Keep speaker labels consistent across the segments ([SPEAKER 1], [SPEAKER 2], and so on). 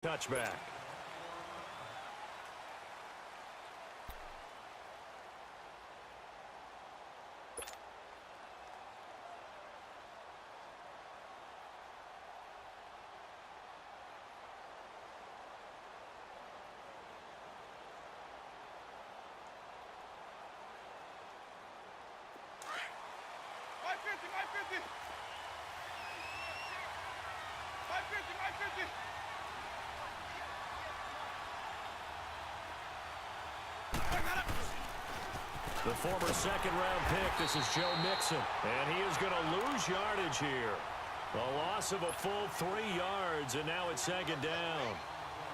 [SPEAKER 1] Touchback. The former second-round pick, this is Joe Mixon, and he is going to lose yardage here. A loss of a full 3 yards, and now it's second down.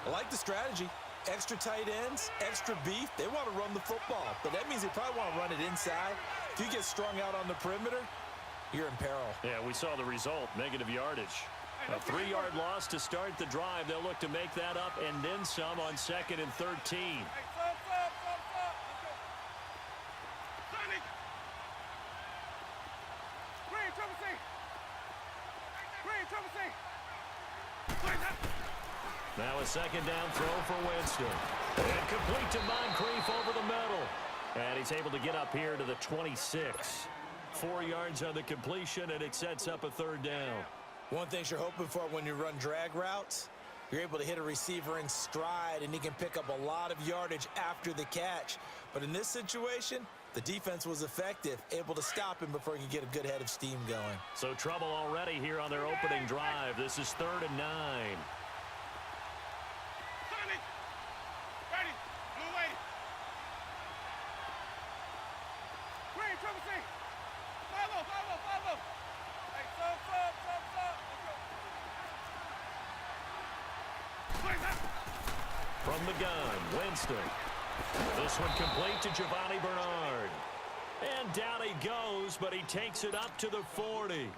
[SPEAKER 2] I like the strategy. Extra tight ends, extra beef. They want to run the football, but that means they probably want to run it inside. If you get strung out on the perimeter, you're in peril.
[SPEAKER 1] Yeah, we saw the result, negative yardage. A 3-yard loss to start the drive. They'll look to make that up and then some on 2nd and 13. Now a second down throw for Winston. And complete to Moncrief over the middle. And he's able to get up here to the 26. 4 yards on the completion, and it sets up a third down.
[SPEAKER 2] One thing you're hoping for when you run drag routes, you're able to hit a receiver in stride, and he can pick up a lot of yardage after the catch. But in this situation, the defense was effective, able to stop him before he could get a good head of steam going.
[SPEAKER 1] So trouble already here on their opening drive. This is 3rd and 9. From the gun, Winston. This one complete to Giovanni Bernard. And down he goes, but he takes it up to the 40.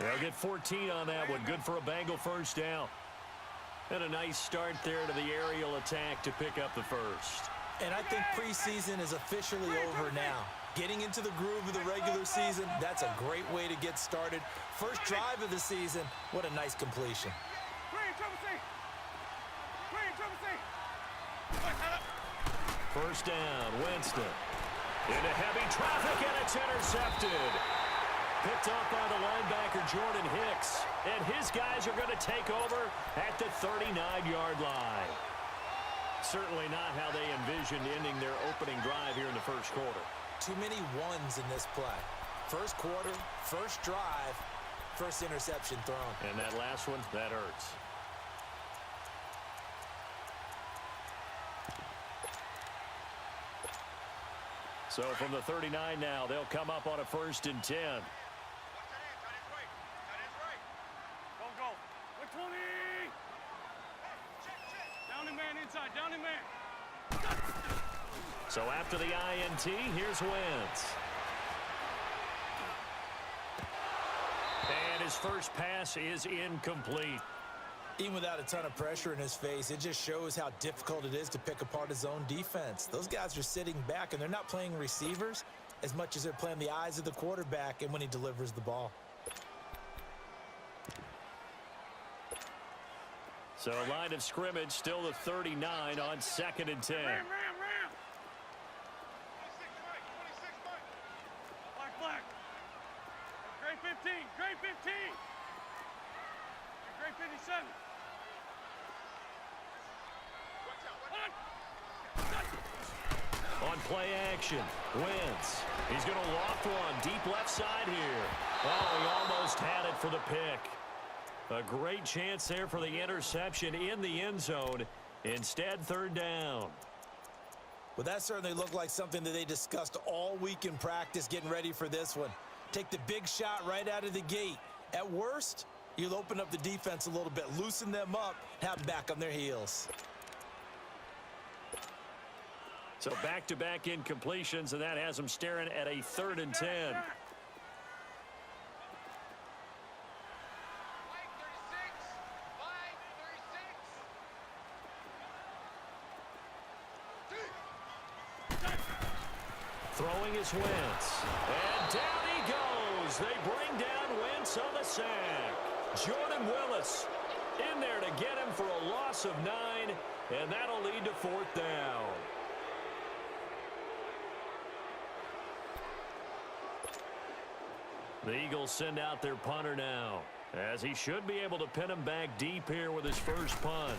[SPEAKER 1] They'll get 14 on that one. Good for a Bengal first down. And a nice start there to the aerial attack to pick up the first.
[SPEAKER 2] And I think preseason is officially over now. Getting into the groove of the regular season, that's a great way to get started. First drive of the season, what a nice completion.
[SPEAKER 1] First down, Winston. Into heavy traffic, and it's intercepted. Picked off by the linebacker, Jordan Hicks. And his guys are going to take over at the 39-yard line. Certainly not how they envisioned ending their opening drive here in the first quarter.
[SPEAKER 2] Too many ones in this play. First quarter, first drive, first interception thrown.
[SPEAKER 1] And that last one, that hurts. So from the 39 now, they'll come up on a 1st and 10. So after the INT, here's Wentz. And his first pass is incomplete.
[SPEAKER 2] Even without a ton of pressure in his face, it just shows how difficult it is to pick apart his own defense. Those guys are sitting back, and they're not playing receivers as much as they're playing the eyes of the quarterback and when he delivers the ball.
[SPEAKER 1] So line of scrimmage, still the 39 on 2nd and 10.
[SPEAKER 3] Black. Grade 15, grade 15. Grade 57.
[SPEAKER 1] On play action, Wentz. He's going to loft one deep left side here. Oh, he almost had it for the pick. A great chance there for the interception in the end zone. Instead, 3rd down.
[SPEAKER 2] Well, that certainly looked like something that they discussed all week in practice getting ready for this one. Take the big shot right out of the gate. At worst, you'll open up the defense a little bit, loosen them up, have them back on their heels.
[SPEAKER 1] So back-to-back incompletions, and that has them staring at a 3rd and 10. Throwing is Wentz. And down he goes. They bring down Wentz on the sack. Jordan Willis In there to get him for a loss of 9, and that'll lead to 4th down. The Eagles send out their punter now, as he should be able to pin him back deep here with his first punt.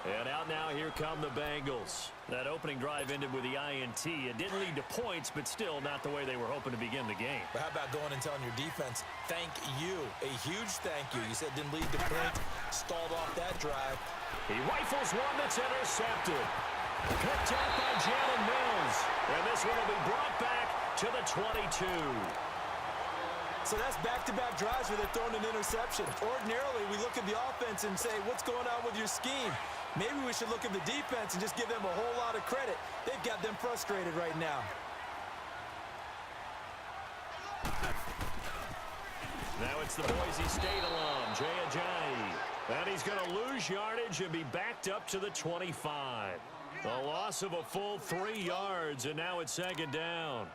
[SPEAKER 1] And out now, here come the Bengals. That opening drive ended with the INT. It didn't lead to points, but still not the way they were hoping to begin the game.
[SPEAKER 2] But how about going and telling your defense, thank you, a huge thank you. You said didn't lead to points, stalled off that drive.
[SPEAKER 1] He rifles one that's intercepted. Picked up by Jalen Mills. And this one will be brought back to the 22.
[SPEAKER 2] So that's back-to-back drives where they're throwing an interception. Ordinarily, we look at the offense and say, what's going on with your scheme? Maybe we should look at the defense and just give them a whole lot of credit. They've got them frustrated right now.
[SPEAKER 1] Now it's the Boise State alum, Jay Ajayi. And he's going to lose yardage and be backed up to the 25. A loss of a full 3 yards, and now it's 2nd down.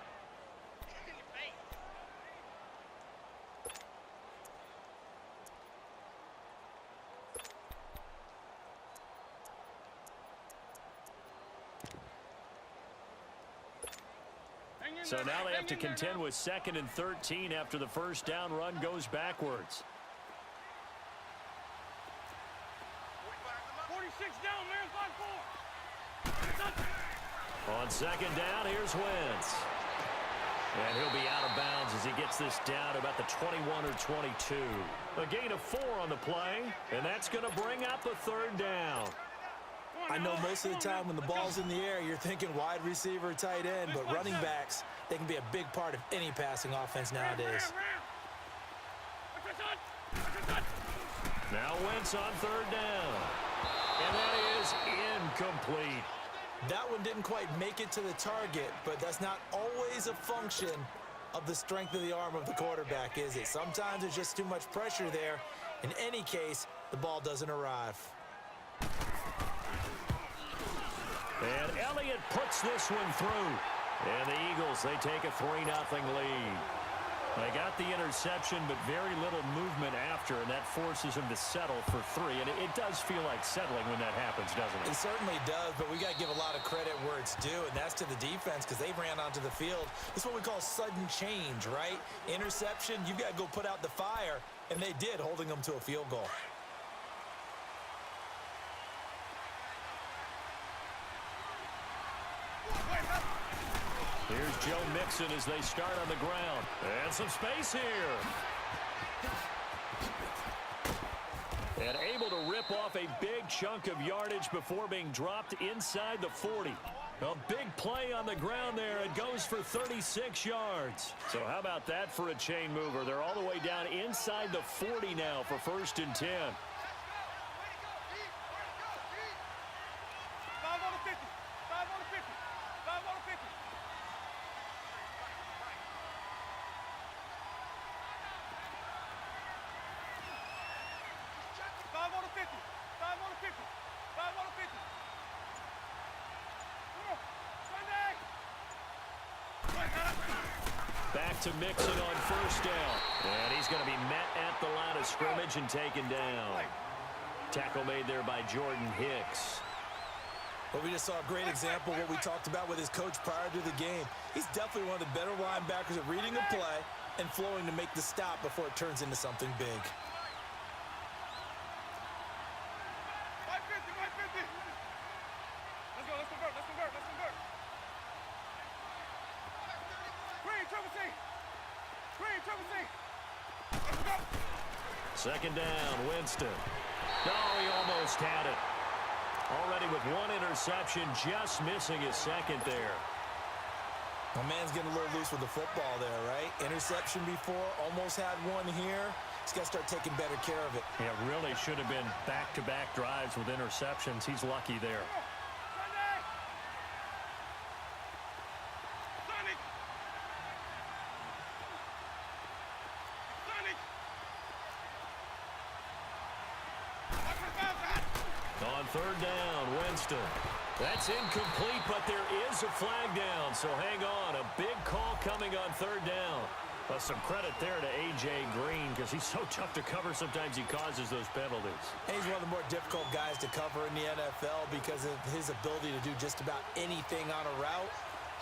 [SPEAKER 1] So now they have to contend with 2nd and 13 after the first down run goes backwards.
[SPEAKER 3] 46 down, marathon 4.
[SPEAKER 1] On 2nd down, here's Wentz. And he'll be out of bounds as he gets this down about the 21 or 22. A gain of 4 on the play, and that's going to bring up a 3rd down.
[SPEAKER 2] I know most of the time when the ball's in the air, you're thinking wide receiver, tight end, but running backs, they can be a big part of any passing offense nowadays.
[SPEAKER 1] Now Wentz on 3rd down. And that is incomplete.
[SPEAKER 2] That one didn't quite make it to the target, but that's not always a function of the strength of the arm of the quarterback, is it? Sometimes there's just too much pressure there. In any case, the ball doesn't arrive.
[SPEAKER 1] And Elliott puts this one through. And the Eagles, they take a 3-0 lead. They got the interception, but very little movement after, and that forces them to settle for 3. And it does feel like settling when that happens, doesn't it?
[SPEAKER 2] It certainly does, but we got to give a lot of credit where it's due, and that's to the defense because they ran onto the field. This is what we call sudden change, right? Interception, you've got to go put out the fire, and they did, holding them to a field goal.
[SPEAKER 1] Here's Joe Mixon as they start on the ground. And some space here. And able to rip off a big chunk of yardage before being dropped inside the 40. A big play on the ground there. It goes for 36 yards. So how about that for a chain mover? They're all the way down inside the 40 now for 1st and 10.
[SPEAKER 3] 5 on the 50. 5 on the 50. 5 on the 50.
[SPEAKER 1] Back to Mixon on 1st down. And he's going to be met at the line of scrimmage and taken down. Tackle made there by Jordan Hicks.
[SPEAKER 2] Well, we just saw a great example of what we talked about with his coach prior to the game. He's definitely one of the better linebackers at reading a play and flowing to make the stop before it turns into something big.
[SPEAKER 3] 550, 550. Let's go, let's convert, let's convert, let's convert. Green, triple C. Green, triple C. Let's go.
[SPEAKER 1] 2nd down, Winston. No, he almost had it. Already with 1 interception, just missing his 2nd there.
[SPEAKER 2] My man's getting a little loose with the football there, right? Interception before, almost had one here. He's got to start taking better care of it.
[SPEAKER 1] Yeah, really should have been back-to-back drives with interceptions. He's lucky there. On Third down, Winston. That's incomplete, but there is a flag down, so hang on. A big call coming on third down. But some credit there to A.J. Green because he's so tough to cover. Sometimes he causes those penalties.
[SPEAKER 2] And he's one of the more difficult guys to cover in the NFL because of his ability to do just about anything on a route.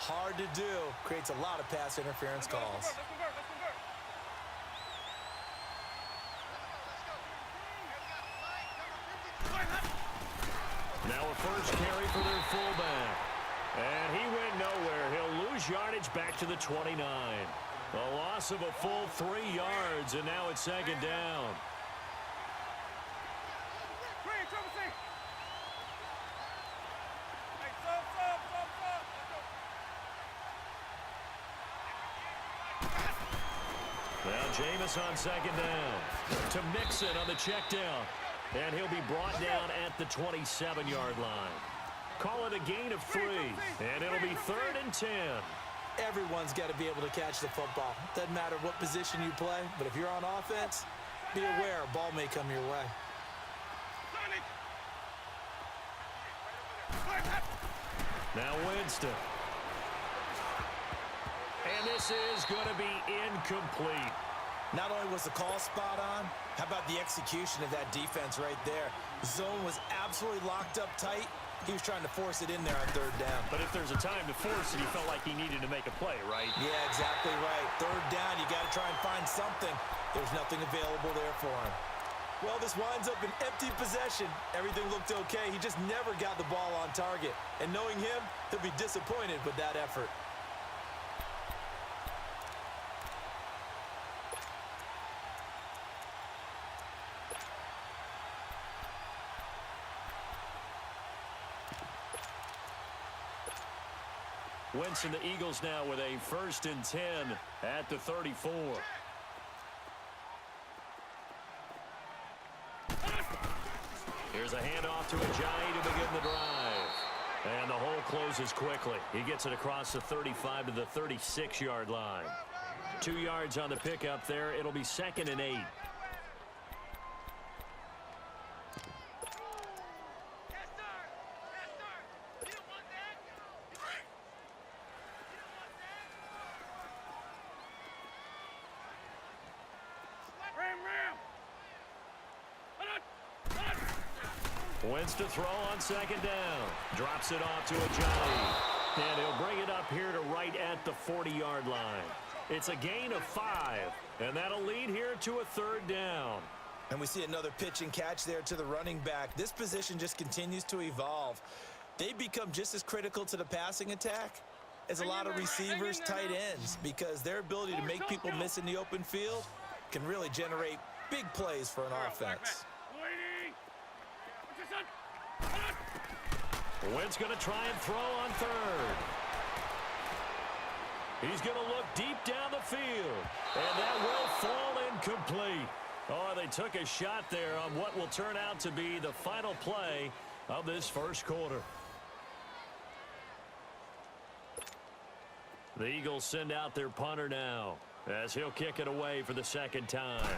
[SPEAKER 2] Hard to do. Creates a lot of pass interference calls.
[SPEAKER 1] Now a first carry for their fullback. And he went nowhere. He'll lose yardage back to the 29. A loss of a full 3 yards, and now it's second down. Now Jameis on second down. To Mixon on the check down. And he'll be brought down at the 27-yard line. Call it a gain of 3. And it'll be 3rd and 10.
[SPEAKER 2] Everyone's got to be able to catch the football. Doesn't matter what position you play, but if you're on offense, be aware a ball may come your way.
[SPEAKER 1] Now Winston. And this is going to be incomplete.
[SPEAKER 2] Not only was the call spot on, how about the execution of that defense right there? The zone was absolutely locked up tight. He was trying to force it in there on third down.
[SPEAKER 1] But if there's a time to force it, he felt like he needed to make a play, right?
[SPEAKER 2] Yeah, exactly right. Third down, you got to try and find something. There's nothing available there for him. Well, this winds up an empty possession. Everything looked okay. He just never got the ball on target. And knowing him, he'll be disappointed with that effort.
[SPEAKER 1] Winston, the Eagles now with a 1st and 10 at the 34. Here's a handoff to Ajayi to begin the drive. And the hole closes quickly. He gets it across the 35 to the 36-yard line. 2 yards on the pickup there. It'll be 2nd and 8. Wins to throw on second down. Drops it off to Ajayi. And he'll bring it up here to right at the 40-yard line. It's a gain of 5. And that'll lead here to a 3rd down.
[SPEAKER 2] And we see another pitch and catch there to the running back. This position just continues to evolve. They become just as critical to the passing attack as a lot of receivers, tight ends, because their ability to make people miss in the open field can really generate big plays for an offense.
[SPEAKER 1] Wentz going to try and throw on 3rd. He's going to look deep down the field. And that will fall incomplete. Oh, they took a shot there on what will turn out to be the final play of this first quarter. The Eagles send out their punter now as he'll kick it away for the 2nd time.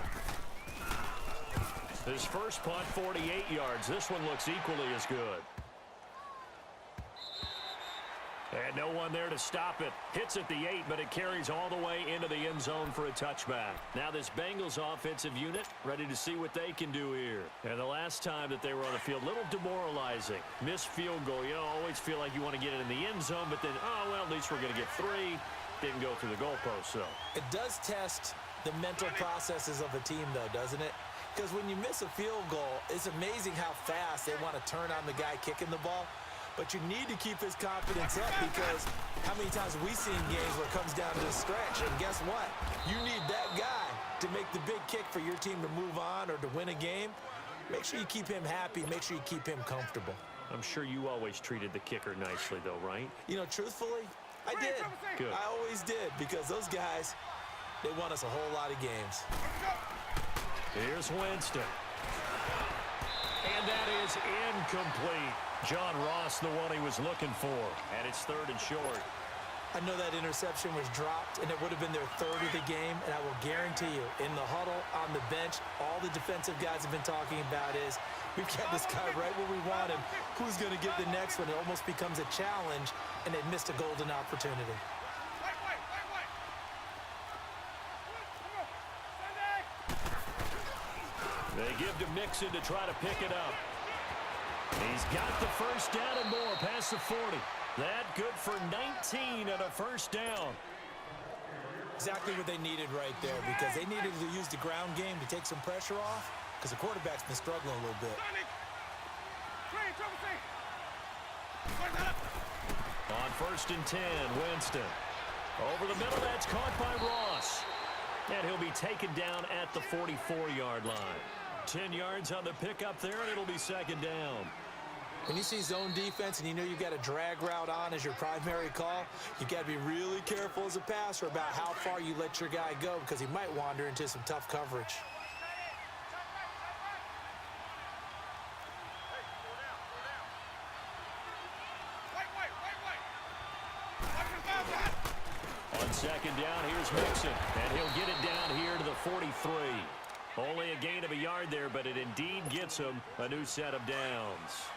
[SPEAKER 1] His first punt, 48 yards. This one looks equally as good. And no one there to stop it. Hits at the 8, but it carries all the way into the end zone for a touchback. Now this Bengals offensive unit ready to see what they can do here. And the last time that they were on the field, a little demoralizing. Missed field goal. You know, always feel like you want to get it in the end zone, but then, oh, well, at least we're going to get 3. Didn't go through the goalpost, so.
[SPEAKER 2] It does test the mental processes of a team, though, doesn't it? Because when you miss a field goal, it's amazing how fast they want to turn on the guy kicking the ball. But you need to keep his confidence up because how many times have we seen games where it comes down to the stretch? And guess what? You need that guy to make the big kick for your team to move on or to win a game. Make sure you keep him happy. Make sure you keep him comfortable.
[SPEAKER 1] I'm sure you always treated the kicker nicely, though, right?
[SPEAKER 2] You know, truthfully, I did.
[SPEAKER 1] Good.
[SPEAKER 2] I always did because those guys, they won us a whole lot of games.
[SPEAKER 1] Here's Winston. And that is incomplete. John Ross, the one he was looking for. And it's 3rd and short.
[SPEAKER 2] I know that interception was dropped, and it would have been their third of the game, and I will guarantee you, in the huddle, on the bench, all the defensive guys have been talking about is, we've got this guy right where we want him. Who's going to get the next one? It almost becomes a challenge, and they missed a golden opportunity.
[SPEAKER 1] They give to Mixon to try to pick it up. He's got the first down and more past the 40. That good for 19 and a first down.
[SPEAKER 2] Exactly what they needed right there, because they needed to use the ground game to take some pressure off, because the quarterback's been struggling a little bit.
[SPEAKER 1] On 1st and 10, Winston. Over the middle, that's caught by Ross. And he'll be taken down at the 44-yard line. 10 yards on the pickup there, and it'll be 2nd down.
[SPEAKER 2] When you see zone defense and you know you've got a drag route on as your primary call, you've got to be really careful as a passer about how far you let your guy go, because he might wander into some tough coverage.
[SPEAKER 1] On 2nd down, here's Mixon, and he'll get it down here to the 43. Only a gain of a yard there, but it indeed gets him a new set of downs.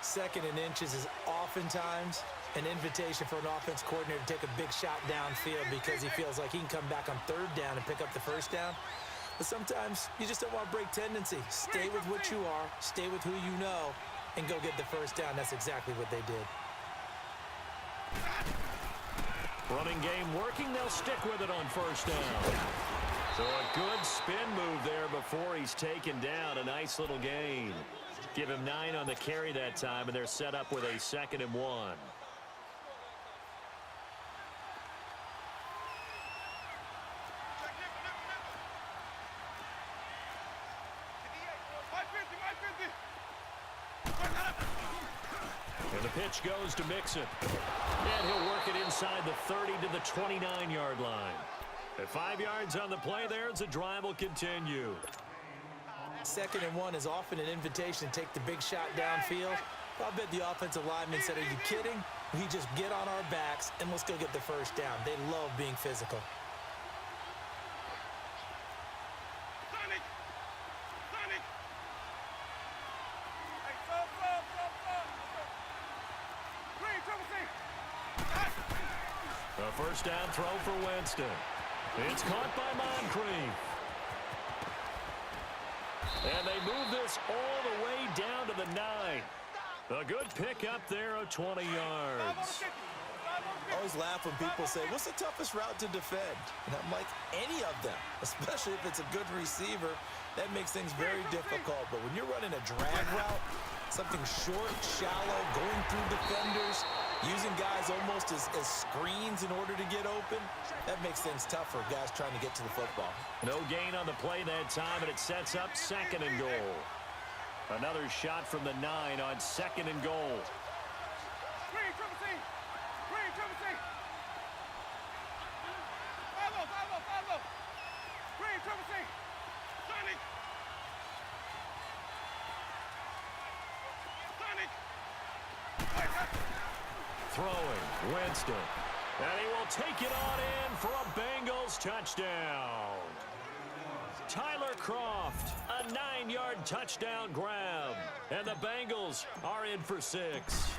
[SPEAKER 2] 2nd and inches is oftentimes an invitation for an offense coordinator to take a big shot downfield because he feels like he can come back on 3rd down and pick up the 1st down. But sometimes you just don't want to break tendency. Stay with what you are, stay with who you know, and go get the 1st down. That's exactly what they did.
[SPEAKER 1] Running game working. They'll stick with it on 1st down. So a good spin move there before he's taken down. A nice little gain. Give him 9 on the carry that time, and they're set up with a 2nd and 1. And the pitch goes to Mixon. And he'll work it inside the 30 to the 29-yard line. At 5 yards on the play there, the drive will continue.
[SPEAKER 2] 2nd and 1 is often an invitation to take the big shot downfield. I'll bet the offensive lineman said, are you kidding? We just get on our backs and let's go get the 1st down. They love being physical.
[SPEAKER 1] A 1st down throw for Winston. It's caught by Moncrief. And they move this all the way down to the 9. A good pickup there of 20 yards.
[SPEAKER 2] I always laugh when people say, what's the toughest route to defend? And I'm like, any of them, especially if it's a good receiver. That makes things very difficult. But when you're running a drag route, something short, shallow, going through defenders, using guys almost as screens in order to get open, that makes things tough for guys trying to get to the football.
[SPEAKER 1] No gain on the play that time, and it sets up 2nd and goal. Another shot from the 9 on 2nd and goal. Throwing, Winston. And he will take it on in for a Bengals touchdown. Tyler Kroft, a 9-yard touchdown grab. And the Bengals are in for 6.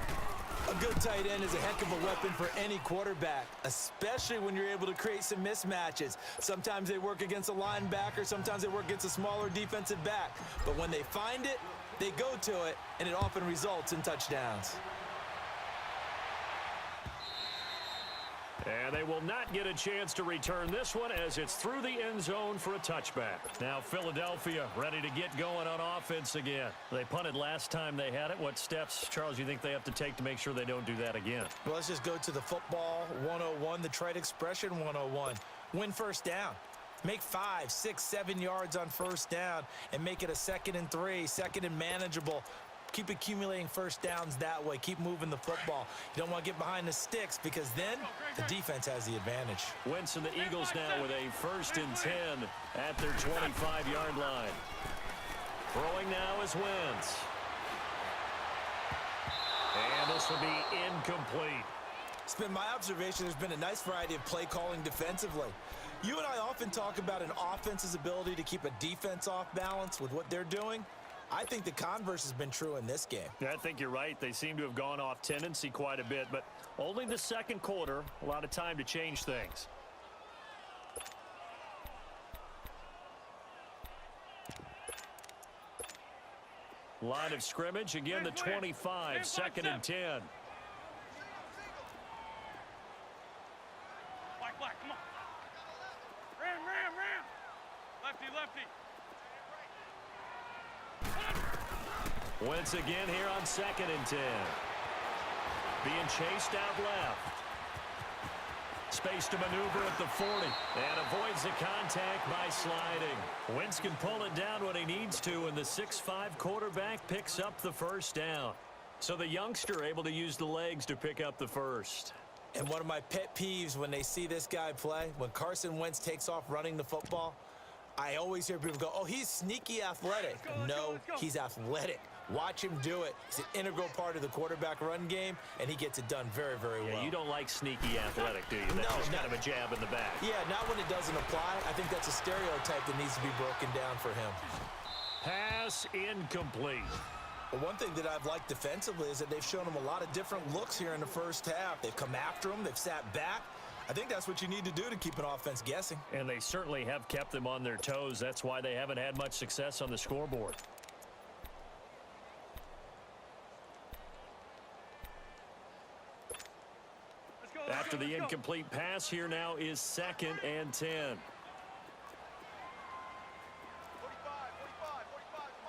[SPEAKER 2] A good tight end is a heck of a weapon for any quarterback, especially when you're able to create some mismatches. Sometimes they work against a linebacker, sometimes they work against a smaller defensive back. But when they find it, they go to it, and it often results in touchdowns.
[SPEAKER 1] And they will not get a chance to return this one as it's through the end zone for a touchback. Now Philadelphia ready to get going on offense again. They punted last time they had it. What steps, Charles, do you think they have to take to make sure they don't do that again?
[SPEAKER 2] Well, let's just go to the football 101, the trite expression 101. Win 1st down. Make 5, 6, 7 yards on 1st down and make it a 2nd and 3, 2nd and manageable. Keep accumulating 1st downs that way. Keep moving the football. You don't want to get behind the sticks because then the defense has the advantage.
[SPEAKER 1] Winston, the Eagles now with a 1st and 10 at their 25-yard line. Throwing now is Wentz. And this will be incomplete.
[SPEAKER 2] It's been my observation there's been a nice variety of play calling defensively. You and I often talk about an offense's ability to keep a defense off balance with what they're doing. I think the converse has been true in this game.
[SPEAKER 1] Yeah, I think you're right. They seem to have gone off tendency quite a bit, but only the second quarter, a lot of time to change things. Line of scrimmage, again the 25, second and 10.
[SPEAKER 3] Black, come on. Ram. Lefty.
[SPEAKER 1] Wentz again here on second and 10. Being chased out left. Space to maneuver at the 40. And avoids the contact by sliding. Wentz can pull it down when he needs to, and the 6'5" quarterback picks up the first down. So the youngster able to use the legs to pick up the first.
[SPEAKER 2] And one of my pet peeves when they see this guy play, when Carson Wentz takes off running the football, I always hear people go, oh, he's sneaky athletic. No, he's athletic. Watch him do it. He's an integral part of the quarterback run game, and he gets it done very, very well.
[SPEAKER 1] Yeah, you don't like sneaky athletic, do you? That's just kind of a jab in the back.
[SPEAKER 2] Yeah, not when it doesn't apply. I think that's a stereotype that needs to be broken down for him.
[SPEAKER 1] Pass incomplete.
[SPEAKER 2] But one thing that I've liked defensively is that they've shown him a lot of different looks here in the first half. They've come after him. They've sat back. I think that's what you need to do to keep an offense guessing.
[SPEAKER 1] And they certainly have kept them on their toes. That's why they haven't had much success on the scoreboard. After the incomplete pass, here now is second and 10.
[SPEAKER 3] 45.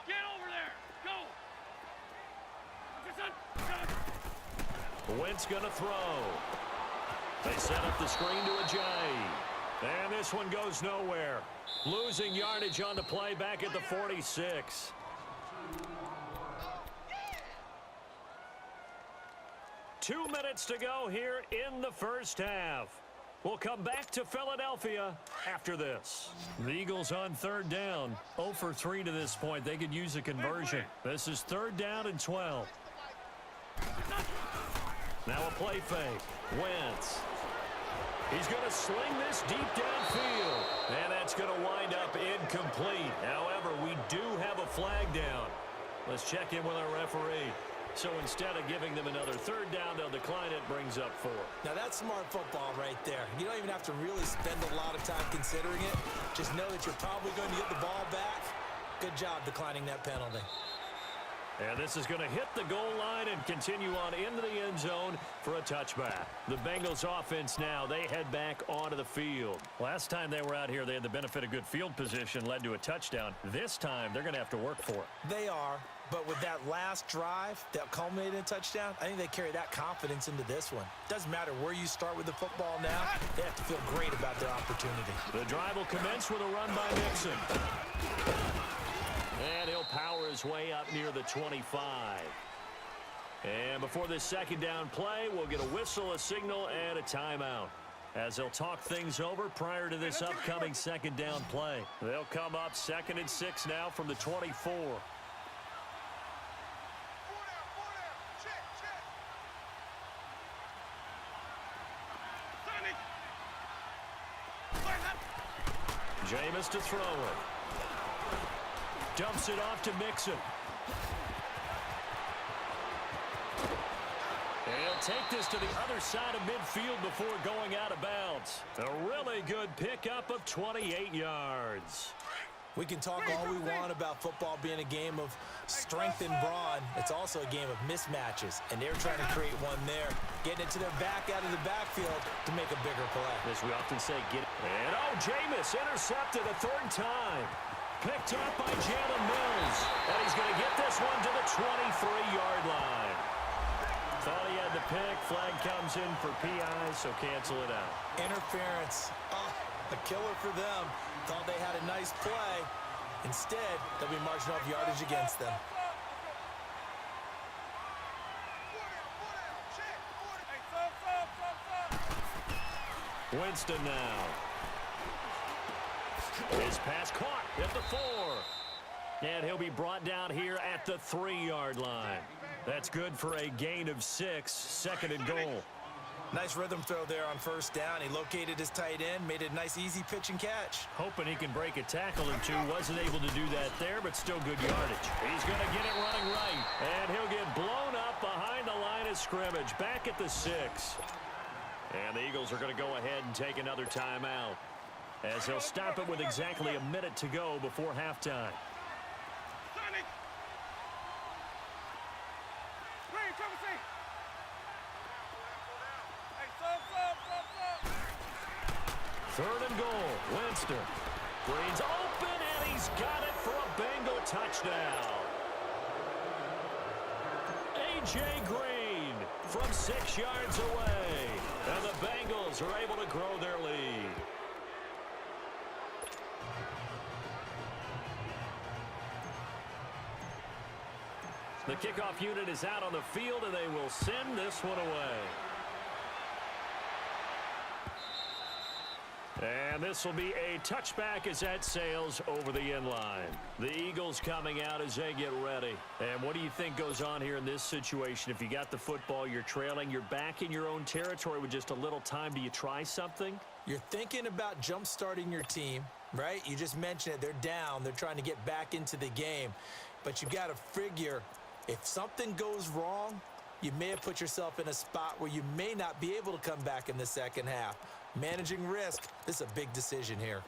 [SPEAKER 3] Get over there. Go.
[SPEAKER 1] Wentz gonna throw. They set up the screen to Ajayi. And this one goes nowhere. Losing yardage on the play back at the 46. Two minutes to go here in the first half. We'll come back to Philadelphia after this. The Eagles on third down. 0 for 3 to this point. They could use a conversion. This is third down and 12. Now a play fake. Wentz. He's going to sling this deep downfield. And that's going to wind up incomplete. However, we do have a flag down. Let's check in with our referee. So instead of giving them another third down, they'll decline it, brings up 4.
[SPEAKER 2] Now that's smart football right there. You don't even have to really spend a lot of time considering it. Just know that you're probably going to get the ball back. Good job declining that penalty.
[SPEAKER 1] And this is going to hit the goal line and continue on into the end zone for a touchback. The Bengals offense now, they head back onto the field. Last time they were out here, they had the benefit of good field position, led to a touchdown. This time, they're going to have to work for it.
[SPEAKER 2] They are, but with that last drive that culminated in a touchdown, I think they carry that confidence into this one. Doesn't matter where you start with the football now, they have to feel great about their opportunity.
[SPEAKER 1] The drive will commence with a run by Mixon. And he'll power his way up near the 25. And before this second down play, we'll get a whistle, a signal, and a timeout, as they'll talk things over prior to this upcoming second down play. They'll come up 2nd and 6 now from the 24. Jameis to throw it. Dumps it off to Mixon. And he'll take this to the other side of midfield before going out of bounds. A really good pickup of 28 yards.
[SPEAKER 2] We can talk all we want about football being a game of strength and brawn. It's also a game of mismatches, and they're trying to create one there, getting it to their back out of the backfield to make a bigger play.
[SPEAKER 1] As we often say, get it. And Jameis intercepted a third time. Picked up by Jalen Mills. And he's going to get this one to the 23-yard line. Thought he had the pick. Flag comes in for PI, so cancel it out.
[SPEAKER 2] Interference. Oh, a killer for them. Thought they had a nice play. Instead, they'll be marching off yardage against them.
[SPEAKER 1] Winston now. His pass caught at the 4. And he'll be brought down here at the 3-yard line. That's good for a gain of 6, 2nd and goal.
[SPEAKER 2] Nice rhythm throw there on first down. He located his tight end, made it a nice, easy pitch and catch.
[SPEAKER 1] Hoping he can break a tackle or two. Wasn't able to do that there, but still good yardage. He's going to get it running right, and he'll get blown up behind the line of scrimmage, back at the 6. And the Eagles are going to go ahead and take another timeout, as they'll stop it with exactly a minute to go before halftime. Third and goal. Winston. Green's open, and he's got it for a Bengal touchdown. A.J. Green from 6 yards away. And the Bengals are able to grow their lead. The kickoff unit is out on the field, and they will send this one away. And this will be a touchback as that sails over the end line. The Eagles coming out as they get ready. And what do you think goes on here in this situation? If you got the football, you're trailing, you're back in your own territory with just a little time. Do you try something?
[SPEAKER 2] You're thinking about jump-starting your team, right? You just mentioned it. They're down. They're trying to get back into the game. But you got to figure, if something goes wrong, you may have put yourself in a spot where you may not be able to come back in the second half. Managing risk, this is a big decision here.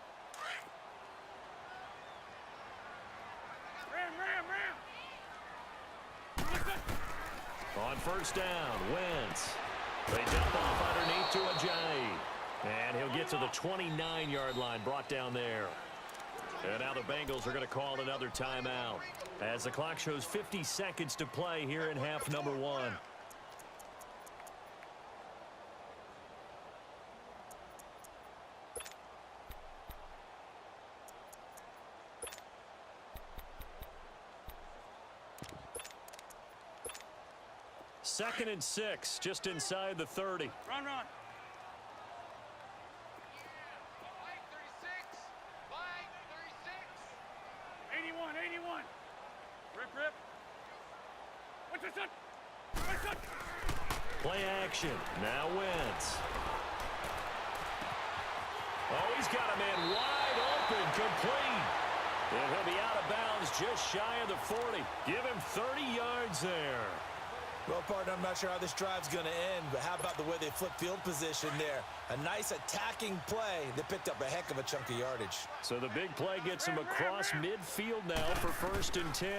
[SPEAKER 1] On first down, Wentz. They dump off underneath to Ajayi. And he'll get to the 29-yard line, brought down there. And now the Bengals are going to call another timeout, as the clock shows 50 seconds to play here in half number 1. Second and 6, just inside the 30.
[SPEAKER 3] Run. 81. Rip. What's this?
[SPEAKER 1] Play action. Now Wentz. Oh, he's got a man wide open, complete. And he'll be out of bounds just shy of the 40. Give him 30 yards there.
[SPEAKER 2] Well, partner, I'm not sure how this drive's going to end, but how about the way they flip field position there? A nice attacking play that picked up a heck of a chunk of yardage.
[SPEAKER 1] So the big play gets him across midfield now for first and 10.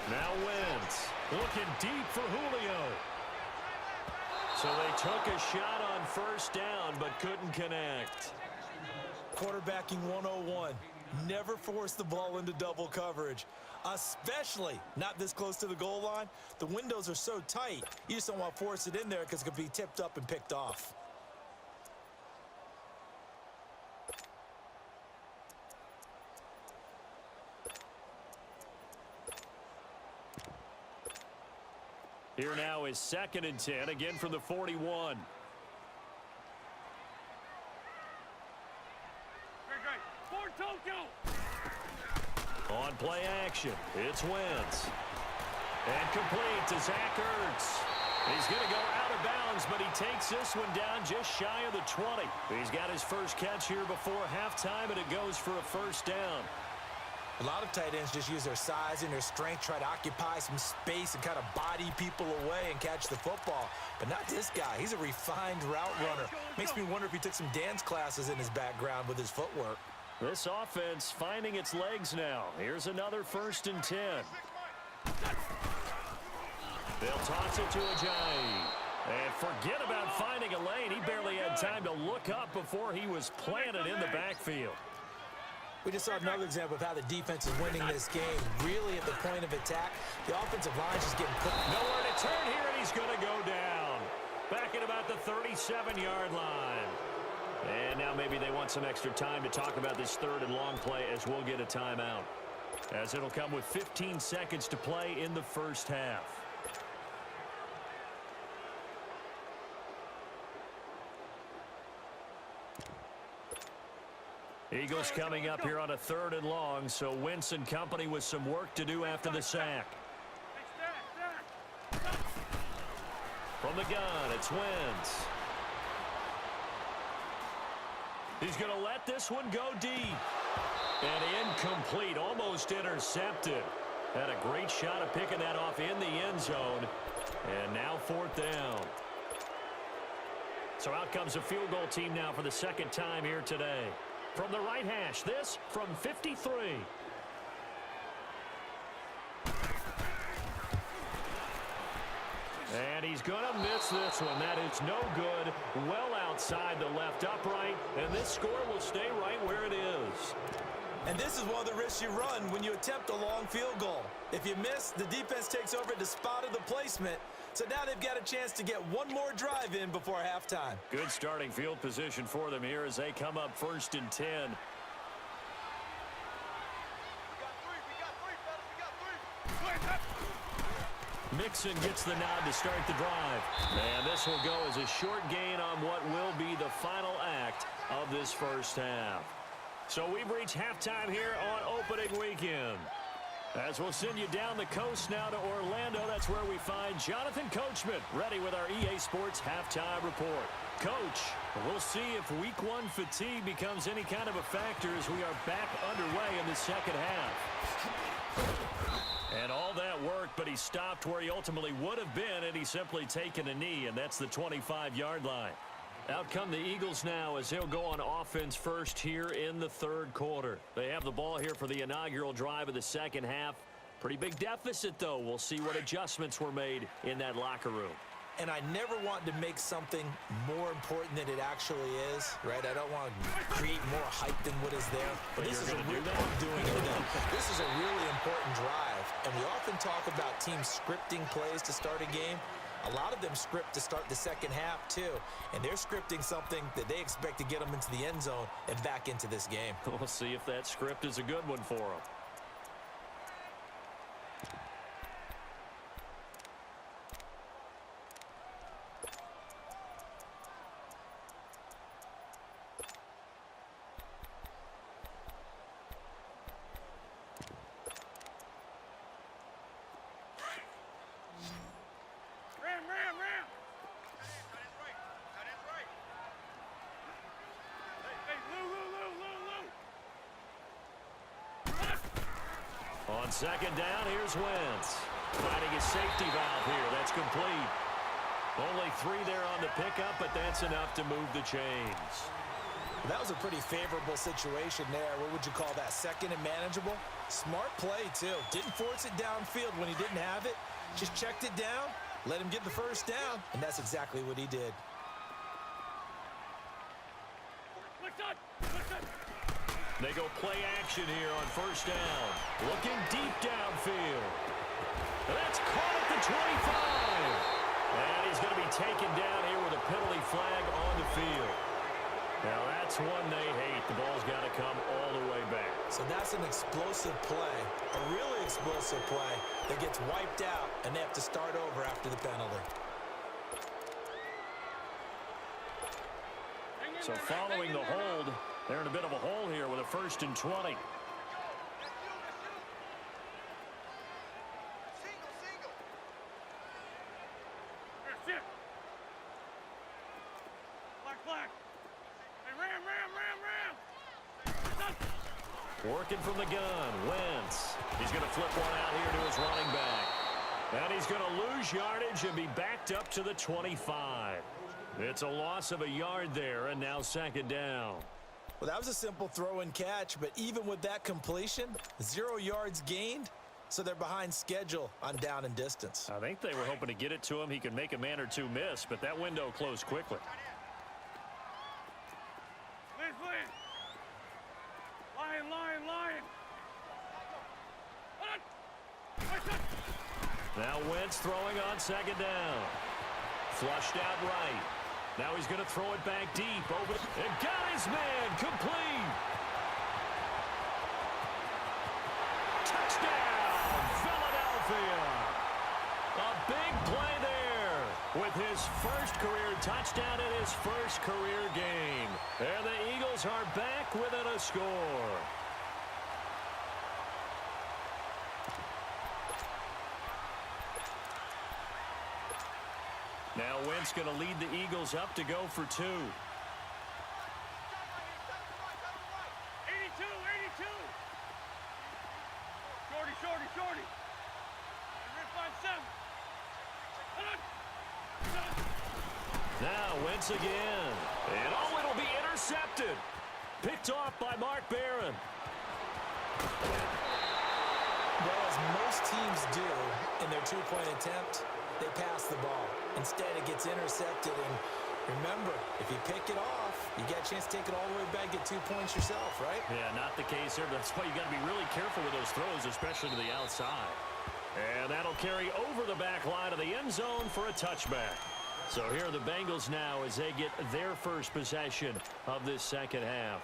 [SPEAKER 1] Now Wentz looking deep for Julio. So they took a shot on first down but couldn't connect.
[SPEAKER 2] Quarterbacking 101. Never force the ball into double coverage, especially not this close to the goal line. The windows are so tight, you just don't want to force it in there because it could be tipped up and picked off.
[SPEAKER 1] Here now is second and 10, again from the 41. On play action, it's Wentz. And complete to Zach Ertz. He's going to go out of bounds, but he takes this one down just shy of the 20. He's got his first catch here before halftime, and it goes for a first down.
[SPEAKER 2] A lot of tight ends just use their size and their strength, try to occupy some space and kind of body people away and catch the football. But not this guy. He's a refined route runner. Makes me wonder if he took some dance classes in his background with his footwork.
[SPEAKER 1] This offense finding its legs now. Here's another first and 10. They'll toss it to Ajayi. And forget about finding a lane. He barely had time to look up before he was planted in the backfield.
[SPEAKER 2] We just saw another example of how the defense is winning this game. Really at the point of attack, the offensive line is just getting put.
[SPEAKER 1] Nowhere to turn here, and he's going to go down. Back at about the 37-yard line. And now maybe they want some extra time to talk about this third and long play as we'll get a timeout, as it'll come with 15 seconds to play in the first half. Eagles coming up here on a third and long, so Wentz and company with some work to do after the sack. From From the gun, it's Wentz. He's going to let this one go deep. And incomplete, almost intercepted. Had a great shot of picking that off in the end zone. And now 4th down. So out comes a field goal team now for the second time here today. From the right hash, this from 53. And he's going to miss this one. That is no good. Well outside the left upright. And this score will stay right where it is.
[SPEAKER 2] And this is one of the risks you run when you attempt a long field goal. If you miss, the defense takes over at the spot of the placement. So now they've got a chance to get one more drive in before halftime.
[SPEAKER 1] Good starting field position for them here as they come up 1st and 10. Mixon gets the nod to start the drive. And this will go as a short gain on what will be the final act of this first half. So we've reached halftime here on opening weekend. As we'll send you down the coast now to Orlando, that's where we find Jonathan Coachman ready with our EA Sports halftime report. Coach, we'll see if week 1 fatigue becomes any kind of a factor as we are back underway in the second half. And all that worked, but he stopped where he ultimately would have been had he simply taken a knee, and that's the 25-yard line. Out come the Eagles now as they'll go on offense first here in the 3rd quarter. They have the ball here for the inaugural drive of the second half. Pretty big deficit, though. We'll see what adjustments were made in that locker room.
[SPEAKER 2] And I never want to make something more important than it actually is, right? I don't want to create more hype than what is there.
[SPEAKER 1] But
[SPEAKER 2] this is
[SPEAKER 1] you're going to do that?
[SPEAKER 2] I'm doing it now. This is a really important drive. And we often talk about teams scripting plays to start a game. A lot of them script to start the second half, too. And they're scripting something that they expect to get them into the end zone and back into this game.
[SPEAKER 1] We'll see if that script is a good one for them. On second down, here's Wentz. Finding his safety valve here. That's complete. Only 3 there on the pickup, but that's enough to move the chains.
[SPEAKER 2] That was a pretty favorable situation there. What would you call that? Second and manageable? Smart play, too. Didn't force it downfield when he didn't have it. Just checked it down, let him get the first down, and that's exactly what he did.
[SPEAKER 1] They go play action here on first down. Looking deep downfield. That's caught at the 25. And he's going to be taken down here with a penalty flag on the field. Now that's one they hate. The ball's got to come all the way back.
[SPEAKER 2] So that's an explosive play, a really explosive play that gets wiped out, and they have to start over after the penalty.
[SPEAKER 1] So following the hold, they're in a bit of a hole here with a 1st and 20. Working from the gun, Wentz. He's going to flip one out here to his running back. And he's going to lose yardage and be backed up to the 25. It's a loss of a yard there, and now second down.
[SPEAKER 2] Well, that was a simple throw and catch, but even with that completion, 0 yards gained, so they're behind schedule on down and distance.
[SPEAKER 1] I think they were hoping to get it to him. He could make a man or two miss, but that window closed quickly. Now Wentz throwing on second down. Flushed out right. Now he's going to throw it back deep over and got his man complete. Touchdown, Philadelphia. A big play there with his first career touchdown in his first career game. And the Eagles are back within a score. Now Wentz going to lead the Eagles up to go for 2.
[SPEAKER 3] 82, 82. Shorty, shorty, shorty. Red 5-7.
[SPEAKER 1] Now Wentz again. And oh, it'll be intercepted. Picked off by Mark Barron.
[SPEAKER 2] Well, as most teams do in their two-point attempt, they pass the ball. Instead, it gets intercepted. And remember, if you pick it off, you get a chance to take it all the way back, get 2 points yourself, right?
[SPEAKER 1] Yeah, not the case here. That's why you got to be really careful with those throws, especially to the outside. And that'll carry over the back line of the end zone for a touchback. So here are the Bengals now as they get their first possession of this second half.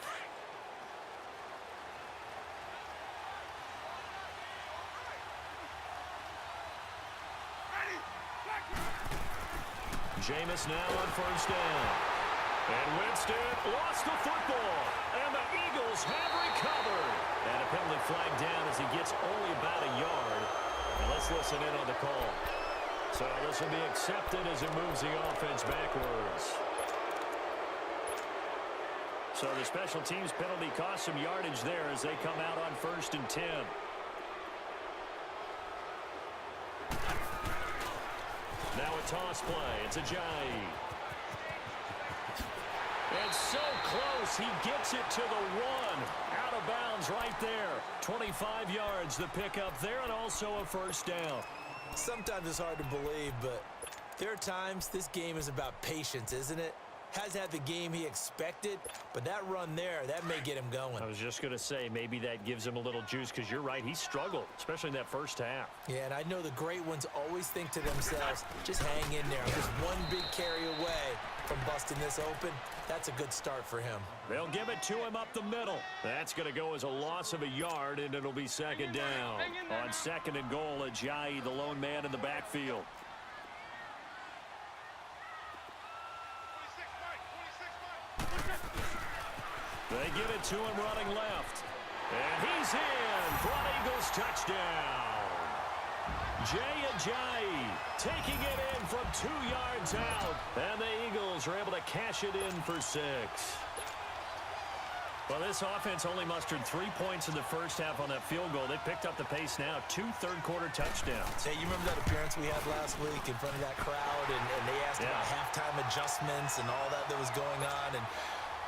[SPEAKER 1] Jameis now on first down. And Winston lost the football. And the Eagles have recovered. And a penalty flag down as he gets only about a yard. And let's listen in on the call. So this will be accepted as it moves the offense backwards. So the special teams penalty cost some yardage there as they come out on 1st and 10. Now a toss play. It's Ajayi. And so close. He gets it to the 1. Out of bounds right there. 25 yards the pickup there, and also a first down.
[SPEAKER 2] Sometimes it's hard to believe, but there are times this game is about patience, isn't it? Has had the game he expected, but that run there, that may get him going.
[SPEAKER 1] I was just going to say, maybe that gives him a little juice, because you're right, he struggled, especially in that first half.
[SPEAKER 2] Yeah, and I know the great ones always think to themselves, just hang in there. I'm just one big carry away from busting this open. That's a good start for him.
[SPEAKER 1] They'll give it to him up the middle. That's going to go as a loss of a yard, and it'll be second down. On 2nd and goal, Ajayi, the lone man in the backfield. They give it to him running left. And he's in for an Eagles touchdown. Jay Ajayi taking it in from 2 yards out. And the Eagles are able to cash it in for 6. Well, this offense only mustered 3 points in the first half on that field goal. They picked up the pace now. 2 third-quarter touchdowns.
[SPEAKER 2] Hey, you remember that appearance we had last week in front of that crowd, and they asked about halftime adjustments and all that was going on, and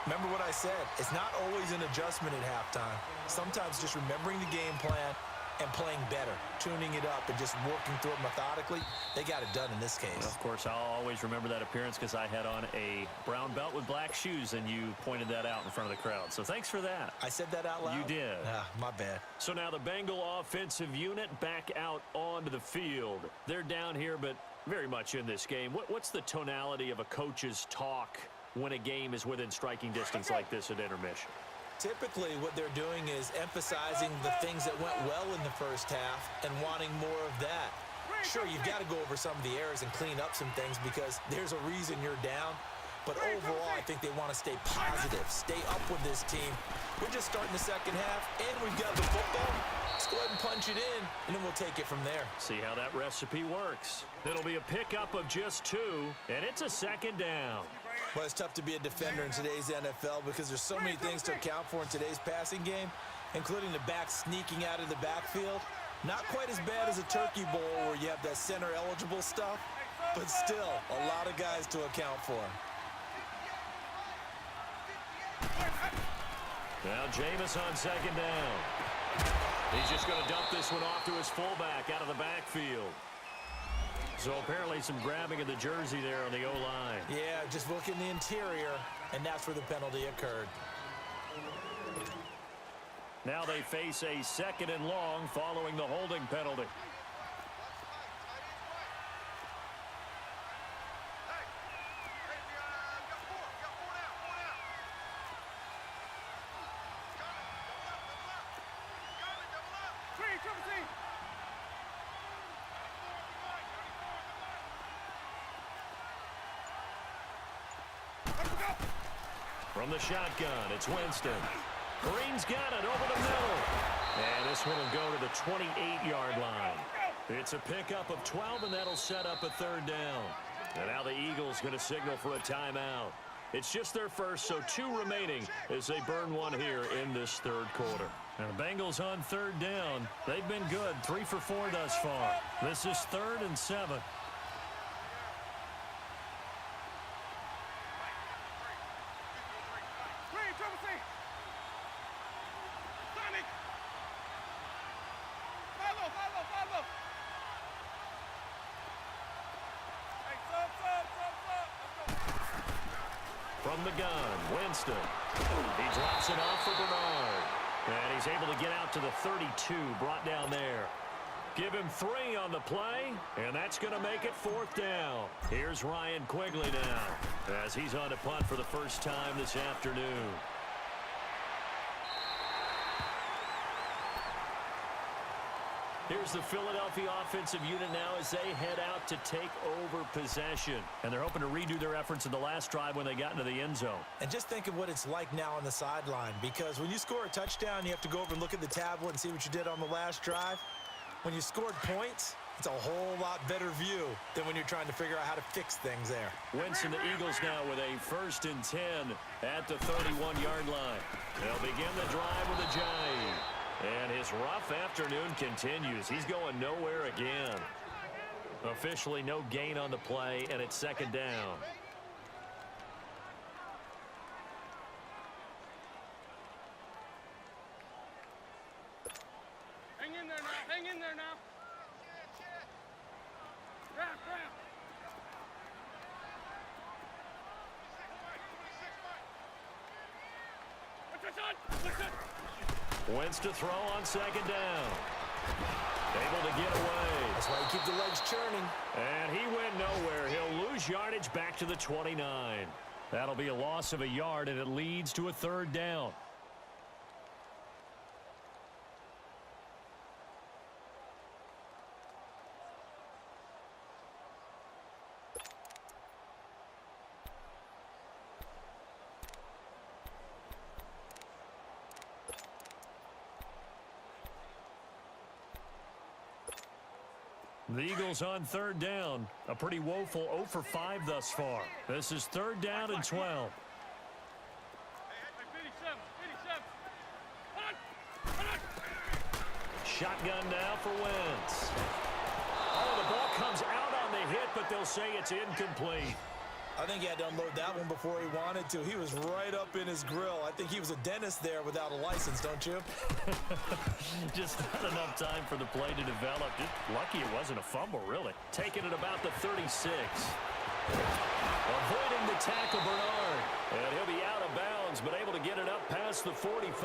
[SPEAKER 2] remember what I said. It's not always an adjustment at halftime. Sometimes just remembering the game plan and playing better, tuning it up and just working through it methodically. They got it done in this case.
[SPEAKER 1] Of course, I'll always remember that appearance because I had on a brown belt with black shoes, and you pointed that out in front of the crowd. So thanks for that.
[SPEAKER 2] I said that out loud?
[SPEAKER 1] You did.
[SPEAKER 2] My bad.
[SPEAKER 1] So now the Bengal offensive unit back out onto the field. They're down here, but very much in this game. What's the tonality of a coach's talk when a game is within striking distance like this at intermission?
[SPEAKER 2] Typically, what they're doing is emphasizing the things that went well in the first half and wanting more of that. Sure, you've got to go over some of the errors and clean up some things because there's a reason you're down. But overall, I think they want to stay positive, stay up with this team. We're just starting the second half, and we've got the football. Let's go ahead and punch it in, and then we'll take it from there.
[SPEAKER 1] See how that recipe works. It'll be a pickup of just 2, and it's a second down.
[SPEAKER 2] Well, it's tough to be a defender in today's NFL because there's so many things to account for in today's passing game, including the back sneaking out of the backfield. Not quite as bad as a turkey bowl where you have that center-eligible stuff, but still a lot of guys to account for.
[SPEAKER 1] Now Jameis on second down. He's just going to dump this one off to his fullback out of the backfield. So apparently some grabbing of the jersey there on the O-line.
[SPEAKER 2] Yeah, just look in the interior, and that's where the penalty occurred.
[SPEAKER 1] Now they face a 2nd and long following the holding penalty. From the shotgun, it's Winston. Green's got it over the middle. And this one will go to the 28-yard line. It's a pickup of 12, and that'll set up a 3rd down. And now the Eagles going to signal for a timeout. It's just their first, so 2 remaining as they burn one here in this third quarter. And the Bengals on third down. They've been good, 3 for 4 thus far. This is 3rd and 7. From the gun, Winston. He drops it off for Bernard. And he's able to get out to the 32, brought down there. Give him 3 on the play, and that's going to make it 4th down. Here's Ryan Quigley now, as he's on to punt for the first time this afternoon. Here's the Philadelphia offensive unit now as they head out to take over possession. And they're hoping to redo their efforts in the last drive when they got into the end zone.
[SPEAKER 2] And just think of what it's like now on the sideline, because when you score a touchdown, you have to go over and look at the tablet and see what you did on the last drive. When you scored points, it's a whole lot better view than when you're trying to figure out how to fix things there.
[SPEAKER 1] Winston, the Eagles now with a 1st and 10 at the 31-yard line. They'll begin the drive with a jive. And his rough afternoon continues. He's going nowhere again. Officially no gain on the play, and it's 2nd down.
[SPEAKER 3] Hang in there now. Hang in there now. Grab. What's it?
[SPEAKER 1] Wentz to throw on 2nd down. Able to get away.
[SPEAKER 2] That's why you keep the legs churning.
[SPEAKER 1] And he went nowhere. He'll lose yardage back to the 29. That'll be a loss of a yard, and it leads to a 3rd down. The Eagles on 3rd down. A pretty woeful 0 for 5 thus far. This is 3rd down and 12. Shotgun now for Wentz. Oh, the ball comes out on the hit, but they'll say it's incomplete.
[SPEAKER 2] I think he had to unload that one before he wanted to. He was right up in his grill. I think he was a dentist there without a license, don't you?
[SPEAKER 1] Just not enough time for the play to develop. Just lucky it wasn't a fumble, really. Taking it about the 36. Avoiding the tackle, Bernard. And he'll be out of bounds, but able to get it up past the 45.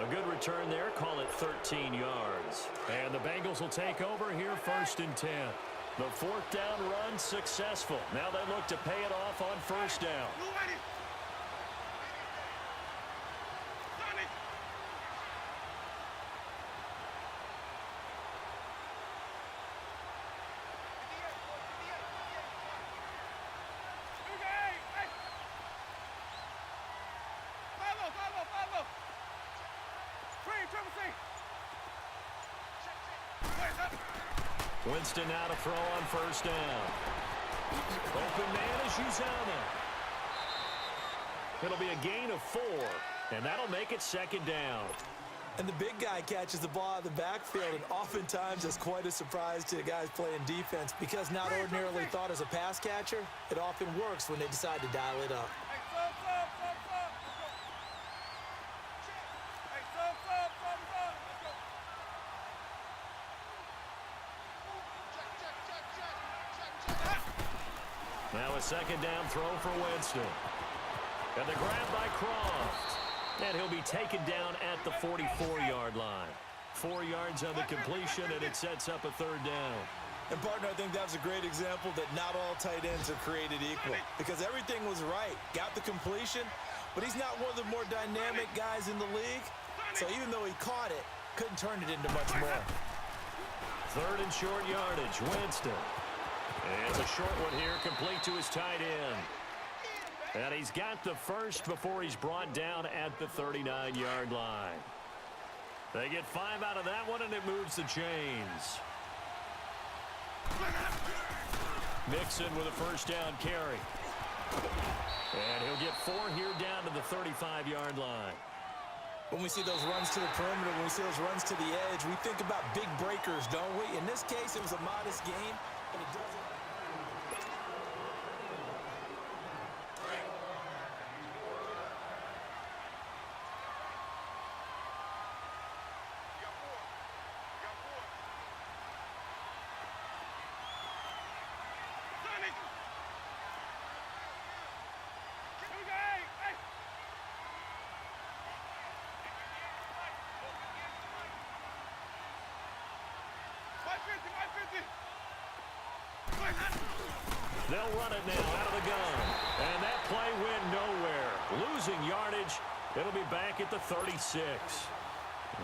[SPEAKER 1] A good return there. Call it 13 yards. And the Bengals will take over here 1st and 10. The 4th down run successful. Now they look to pay it off on 1st down. Winston now to throw on 1st down. Open man is Uzama. It'll be a gain of 4, and that'll make it 2nd down.
[SPEAKER 2] And the big guy catches the ball out of the backfield, and oftentimes that's quite a surprise to the guys playing defense, because not ordinarily thought as a pass catcher, it often works when they decide to dial it up.
[SPEAKER 1] Now a 2nd down throw for Winston. And the grab by Croft. And he'll be taken down at the 44-yard line. 4 yards on the completion, and it sets up a 3rd down.
[SPEAKER 2] And, partner, I think that was a great example that not all tight ends are created equal, because everything was right. Got the completion, but he's not one of the more dynamic guys in the league. So even though he caught it, couldn't turn it into much more.
[SPEAKER 1] 3rd and short yardage, Winston. And a short one here, complete to his tight end. And he's got the first before he's brought down at the 39-yard line. They get 5 out of that one, and it moves the chains. Mixon with a first down carry. And he'll get 4 here down to the 35-yard line.
[SPEAKER 2] When we see those runs to the perimeter, when we see those runs to the edge, we think about big breakers, don't we? In this case, it was a modest gain, but it doesn't.
[SPEAKER 1] They'll run it now out of the gun. And that play went nowhere. Losing yardage. It'll be back at the 36.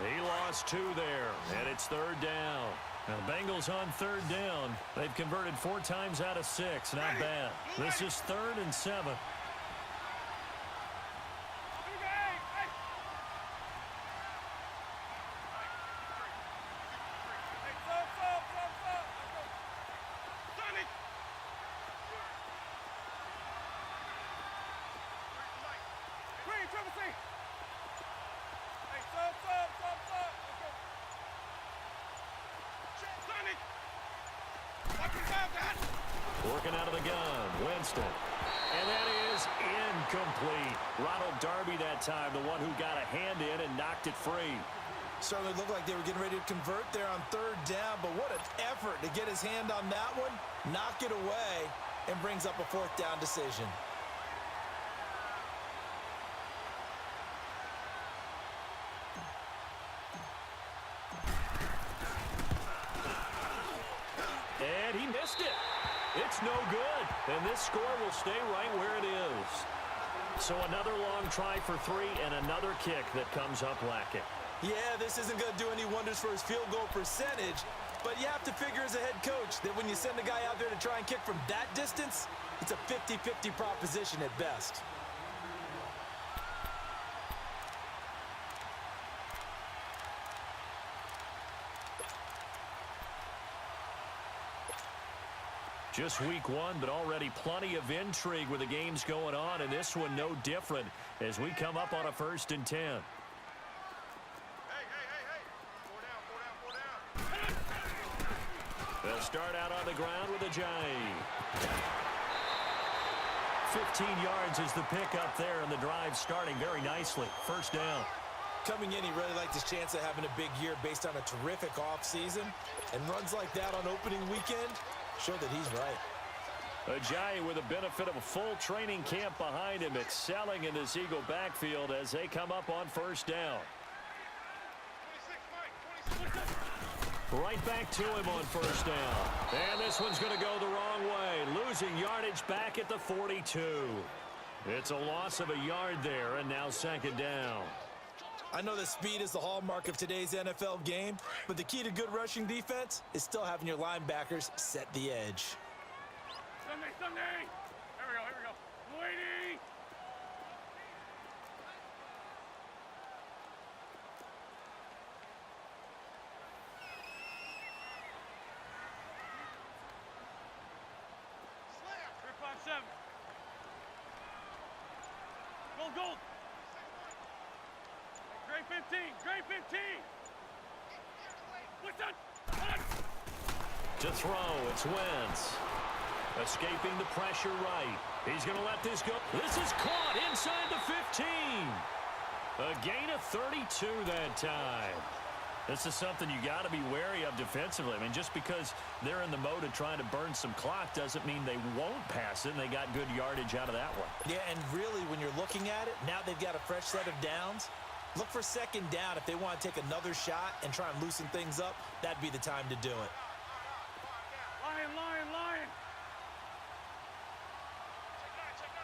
[SPEAKER 1] He lost 2 there, and it's 3rd down. Now, the Bengals on 3rd down. They've converted 4 times out of 6. Not bad. This is 3rd and 7. Working out of the gun, Winston. And that is incomplete. Ronald Darby that time, the one who got a hand in and knocked it free.
[SPEAKER 2] Certainly looked like they were getting ready to convert there on 3rd down, but what an effort to get his hand on that one, knock it away, and brings up a 4th down decision.
[SPEAKER 1] And he missed it. It's no good. And this score will stay right where it is. So another long try for 3 and another kick that comes up lacking.
[SPEAKER 2] Yeah, this isn't going to do any wonders for his field goal percentage, but you have to figure as a head coach that when you send a guy out there to try and kick from that distance, it's a 50-50 proposition at best.
[SPEAKER 1] Just week 1, but already plenty of intrigue with the games going on, and this one no different as we come up on a 1st and 10.
[SPEAKER 3] Hey. 4 down.
[SPEAKER 1] They'll start out on the ground with Ajayi. 15 yards is the pickup there, and the drive starting very nicely. 1st down.
[SPEAKER 2] Coming in, he really liked his chance of having a big year based on a terrific offseason, and runs like that on opening weekend show that he's right.
[SPEAKER 1] Ajayi with the benefit of a full training camp behind him, excelling in this Eagle backfield as they come up on 1st down.
[SPEAKER 3] 26, Mike. 26.
[SPEAKER 1] Right back to him on 1st down. And this one's going to go the wrong way. Losing yardage back at the 42. It's a loss of a yard there, and now 2nd down.
[SPEAKER 2] I know that speed is the hallmark of today's NFL game, but the key to good rushing defense is still having your linebackers set the edge.
[SPEAKER 3] Sunday. Here we go. Waiting. Slam. 3-5-7. Gold. Great 15. What's that?
[SPEAKER 1] To throw, it's Wentz. Escaping the pressure right. He's going to let this go. This is caught inside the 15. A gain of 32 that time. This is something you got to be wary of defensively. I mean, just because they're in the mode of trying to burn some clock doesn't mean they won't pass it, and they got good yardage out of that one.
[SPEAKER 2] Yeah, and really, when you're looking at it, now they've got a fresh set of downs. Look for 2nd down. If they want to take another shot and try and loosen things up, that'd be the time to do it.
[SPEAKER 3] Lion. Check 9.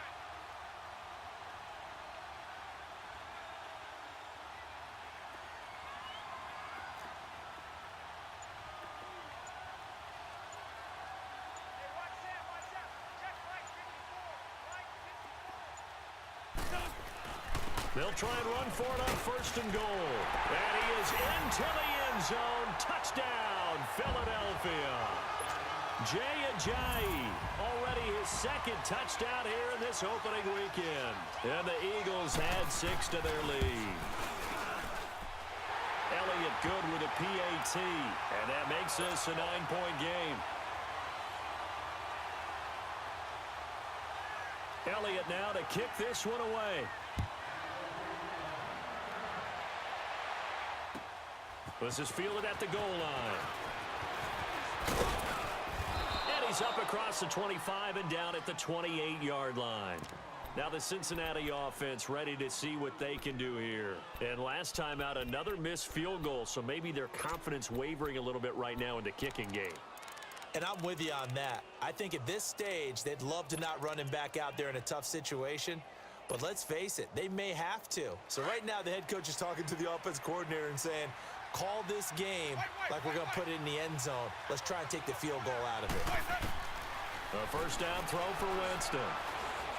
[SPEAKER 3] Hey, watch out. Check right 54.
[SPEAKER 1] They'll try and run for it on 1st and goal. And he is into the end zone. Touchdown, Philadelphia. Jay Ajayi, already his second touchdown here in this opening weekend. And the Eagles add 6 to their lead. Elliott good with a PAT, and that makes this a 9-point game. Elliott now to kick this one away. This is fielded at the goal line. And he's up across the 25 and down at the 28-yard line. Now the Cincinnati offense ready to see what they can do here. And last time out, another missed field goal, so maybe their confidence wavering a little bit right now in the kicking game.
[SPEAKER 2] And I'm with you on that. I think at this stage, they'd love to not run him back out there in a tough situation. But let's face it, they may have to. So right now, the head coach is talking to the offense coordinator and saying, call this game like we're going to put it in the end zone. Let's try and take the field goal out of it.
[SPEAKER 1] A first down throw for Winston.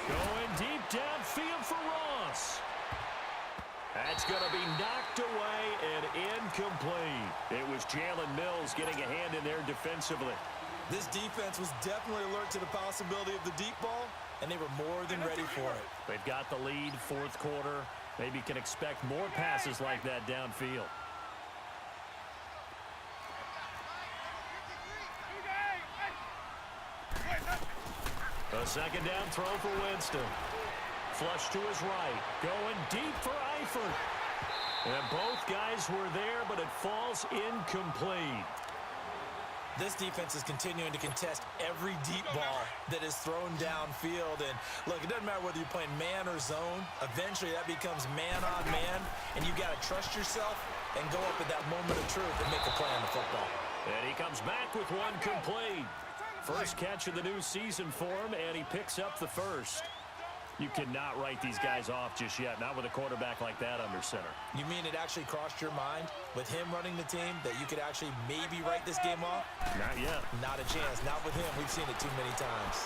[SPEAKER 1] Going deep downfield for Ross. That's going to be knocked away and incomplete. It was Jalen Mills getting a hand in there defensively.
[SPEAKER 2] This defense was definitely alert to the possibility of the deep ball, and they were more than ready for it.
[SPEAKER 1] They've got the lead, fourth quarter. Maybe can expect more passes like that downfield. A second down throw for Winston. Flush to his right. Going deep for Eifert. And both guys were there, but it falls incomplete.
[SPEAKER 2] This defense is continuing to contest every deep ball that is thrown downfield. And look, it doesn't matter whether you're playing man or zone. Eventually, that becomes man on man. And you got to trust yourself and go up at that moment of truth and make a play on the football.
[SPEAKER 1] And he comes back with one complete. First catch of the new season for him, and he picks up the first. You cannot write these guys off just yet, not with a quarterback like that under center.
[SPEAKER 2] You mean it actually crossed your mind with him running the team that you could actually maybe write this game off?
[SPEAKER 1] Not yet.
[SPEAKER 2] Not a chance. Not with him. We've seen it too many times.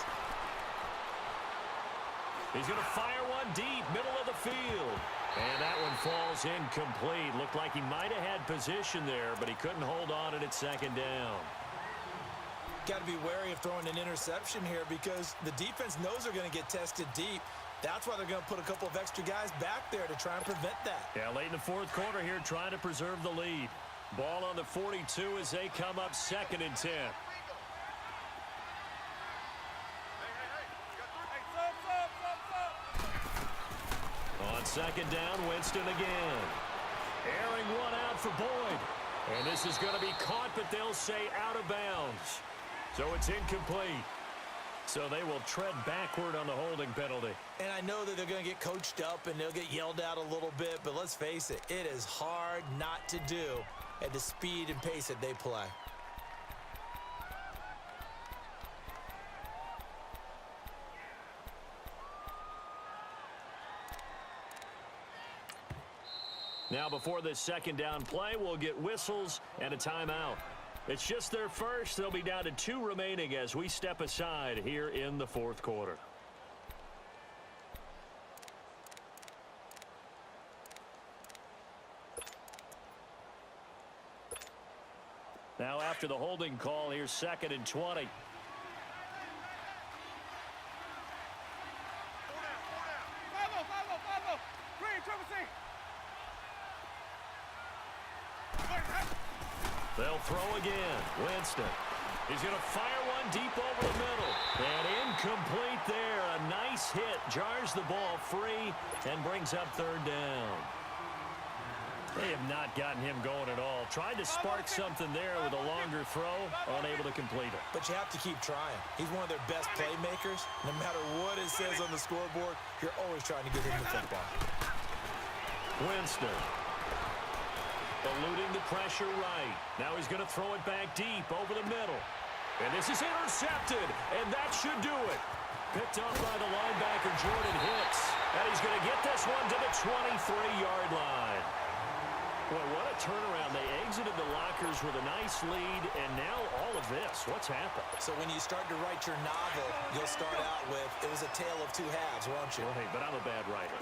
[SPEAKER 1] He's going to fire one deep, middle of the field. And that one falls incomplete. Looked like he might have had position there, but he couldn't hold on at second down.
[SPEAKER 2] Got to be wary of throwing an interception here because the defense knows they're going to get tested deep. That's why they're going to put a couple of extra guys back there to try and prevent that.
[SPEAKER 1] Yeah, late in the fourth quarter here, trying to preserve the lead. Ball on the 42 as they come up 2nd and 10. On second down, Winston again. Airing one out for Boyd. And this is going to be caught, but they'll say out of bounds. So it's incomplete. So they will tread backward on the holding penalty.
[SPEAKER 2] And I know that they're going to get coached up and they'll get yelled out a little bit, but let's face it, it is hard not to do at the speed and pace that they play.
[SPEAKER 1] Now before this second down play, we'll get whistles and a timeout. It's just their first. They'll be down to 2 remaining as we step aside here in the fourth quarter. Now after the holding call, here's 2nd and 20. They'll throw again. Winston. He's going to fire one deep over the middle. And incomplete there. A nice hit. Jars the ball free and brings up 3rd down. They have not gotten him going at all. Tried to spark something there with a longer throw. Unable to complete it.
[SPEAKER 2] But you have to keep trying. He's one of their best playmakers. No matter what it says on the scoreboard, you're always trying to get him the football.
[SPEAKER 1] Winston. Eluding the pressure right. Now he's going to throw it back deep over the middle. And this is intercepted. And that should do it. Picked off by the linebacker, Jordan Hicks. And he's going to get this one to the 23-yard line. Boy, what a turnaround. They exited the lockers with a nice lead, and now all of this. What's happened?
[SPEAKER 2] So when you start to write your novel, you'll start out with, it was a tale of 2 halves, won't you?
[SPEAKER 1] Well, hey, but I'm a bad writer.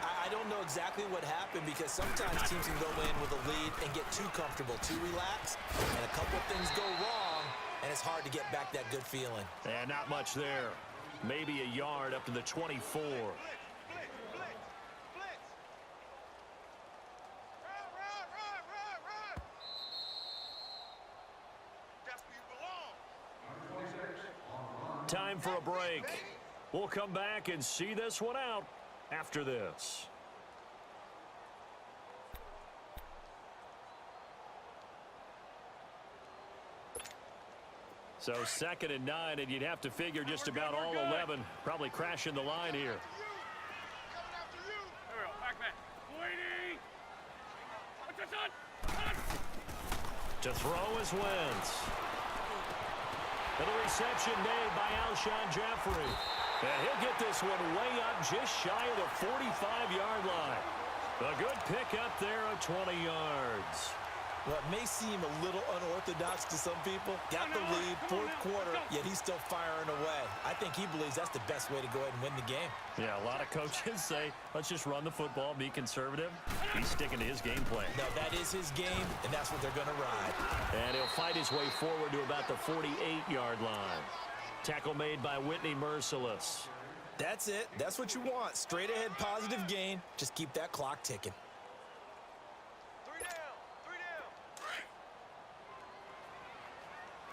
[SPEAKER 2] I don't know exactly what happened because sometimes teams can go in with a lead and get too comfortable, too relaxed, and a couple things go wrong, and it's hard to get back that good feeling.
[SPEAKER 1] And not much there. Maybe a yard up to the 24.
[SPEAKER 3] Blitz, blitz, blitz, blitz. Run. That's where you belong.
[SPEAKER 1] Time for a break. We'll come back and see this one out after this. So 2nd and 9, and you'd have to figure just about all 11 probably crashing the line here.
[SPEAKER 3] Coming after you. There we go. Back. Waiting. Attention.
[SPEAKER 1] To throw is Wentz. And the reception made by Alshon Jeffrey. And he'll get this one way up just shy of the 45-yard line. A good pickup there of 20 yards.
[SPEAKER 2] Well, it may seem a little unorthodox to some people. Got the lead, fourth quarter, yet he's still firing away. I think he believes that's the best way to go ahead and win the game.
[SPEAKER 1] Yeah, a lot of coaches say, let's just run the football, be conservative. He's sticking to his game plan.
[SPEAKER 2] No, that is his game, and that's what they're going to ride.
[SPEAKER 1] And he'll fight his way forward to about the 48-yard line. Tackle made by Whitney Merciless.
[SPEAKER 2] That's it. That's what you want. Straight ahead, positive gain. Just keep that clock ticking.
[SPEAKER 3] Three down.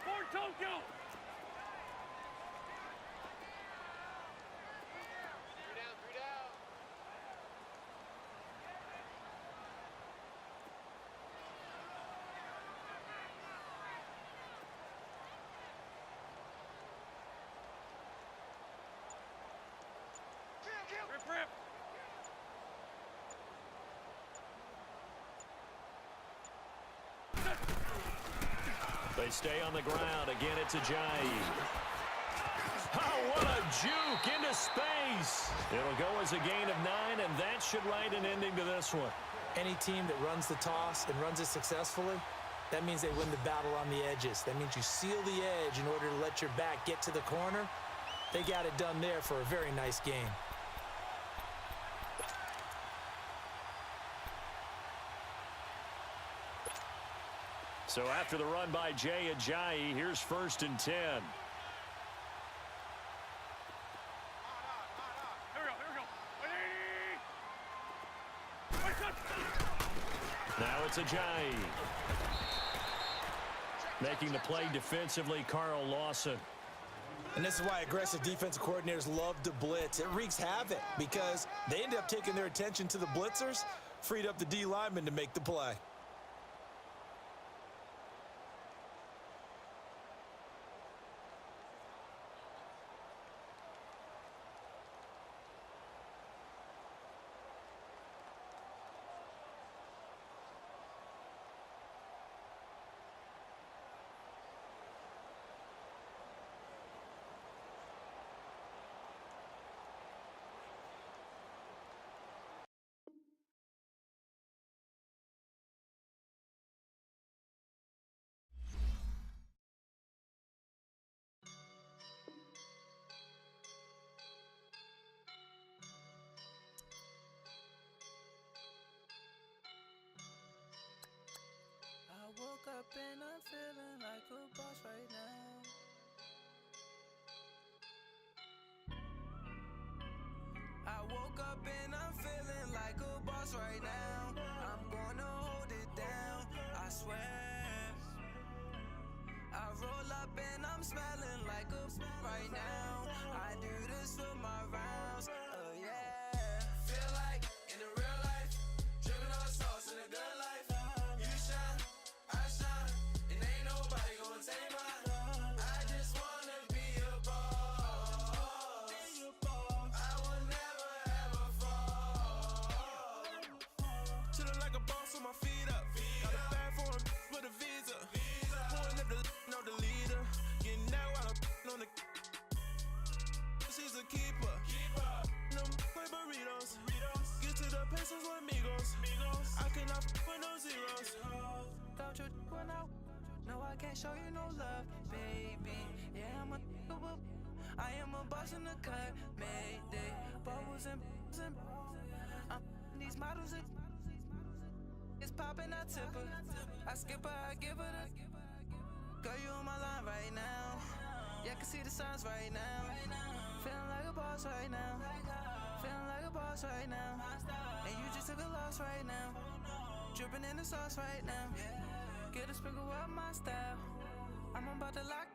[SPEAKER 3] Fort Tokyo. Three down. Rip.
[SPEAKER 1] They stay on the ground. Again, it's Ajayi. Oh, what a juke into space. It'll go as a gain of 9, and that should write an ending to this one.
[SPEAKER 2] Any team that runs the toss and runs it successfully, that means they win the battle on the edges. That means you seal the edge in order to let your back get to the corner. They got it done there for a very nice game.
[SPEAKER 1] So after the run by Jay Ajayi, here's 1st and 10.
[SPEAKER 3] Here we go.
[SPEAKER 1] Now it's Ajayi. Making the play defensively, Carl Lawson.
[SPEAKER 2] And this is why aggressive defensive coordinators love to blitz. It wreaks havoc because they end up taking their attention to the blitzers, freed up the D lineman to make the play.
[SPEAKER 4] Woke up and I'm feeling like a boss right now. I woke up and I'm feeling like a boss right now. I'm gonna hold it down, I swear. I roll up and I'm smelling like a right now. I do this for my rounds, oh yeah. Feel like in the real life, dripping on sauce in a good life. You shine, I shine, and ain't nobody gonna take mine. I just wanna be a boss. I will never ever fall. Chillin' like a boss with my feet up. Got a bag for him with a visa. Pulling up the know the leader. Getting that while I'm on the. She's a keeper. No play burritos. Get to the pesos with amigos. I cannot with no zeros. Don't you run out? No, I can't show you no love, baby. Yeah, I am a boss in the cut. Mayday. Bubbles and these models. It's popping, I tip her. I skip her, I give her the. Girl, you on my line right now. Yeah, I can see the signs right now. Feeling like a boss right now. Feeling like a boss right now. And you just took a loss right now. Dripping in the sauce right now. Get a sprinkle up my style. I'm about to lock